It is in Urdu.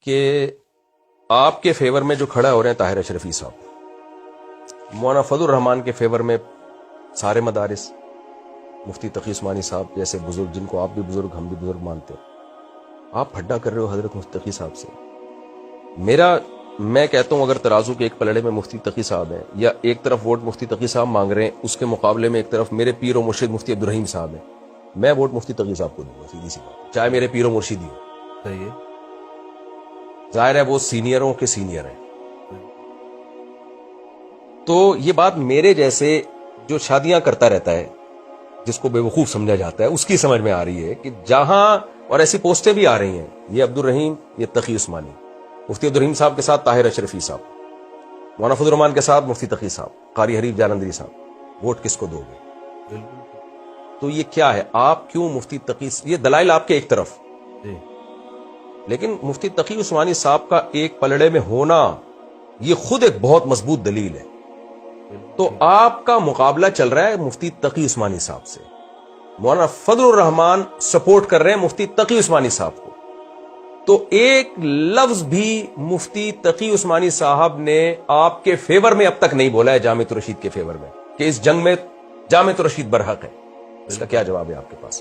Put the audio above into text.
کہ آپ کے فیور میں جو کھڑا ہو رہے ہیں طاہر اشرفی صاحب، مولانا فضل الرحمان کے فیور میں سارے مدارس، مفتی تقی عثمانی صاحب جیسے بزرگ جن کو آپ بھی بزرگ ہم بھی بزرگ مانتے ہیں، آپ پھڈا کر رہے ہو حضرت مفتی تقی صاحب سے۔ میں کہتا ہوں اگر ترازو کے ایک پلڑے میں مفتی تقی صاحب ہیں، یا ایک طرف ووٹ مفتی تقی صاحب مانگ رہے ہیں، اس کے مقابلے میں ایک طرف میرے پیر و مرشد مفتی عبدالرحیم صاحب ہیں، میں ووٹ مفتی تقی صاحب کو دوں گا، سیدھی سی بات، چاہے میرے پیر و مرشد ہی ہو۔ صحیح ہے۔ ظاہر ہے وہ سینئروں کے سینئر ہیں، تو یہ بات میرے جیسے جو شادیاں کرتا رہتا ہے، جس کو بے وقوف سمجھا جاتا ہے، اس کی سمجھ میں آ رہی ہے کہ جہاں، اور ایسی پوسٹیں بھی آ رہی ہیں، یہ عبدالرحیم، یہ تقی عثمانی، مفتی عبدالرحیم صاحب کے ساتھ طاہر اشرفی صاحب، مولانا فضل الرحمان کے ساتھ مفتی تقی صاحب، قاری حریف جالندری صاحب، ووٹ کس کو دو گے؟ بالکل تو یہ کیا ہے؟ آپ کیوں مفتی تقی، یہ دلائل آپ کے ایک طرف، جی، لیکن مفتی تقی عثمانی صاحب کا ایک پلڑے میں ہونا یہ خود ایک بہت مضبوط دلیل ہے۔ تو آپ کا مقابلہ چل رہا ہے مفتی تقی عثمانی صاحب سے، مولانا فضل الرحمان سپورٹ کر رہے ہیں مفتی تقی عثمانی صاحب کو، تو ایک لفظ بھی مفتی تقی عثمانی صاحب نے آپ کے فیور میں اب تک نہیں بولا ہے جامعۃ الرشید کے فیور میں، کہ اس جنگ میں جامعۃ الرشید برحق ہے۔ اس کا کیا جواب ہے آپ کے پاس؟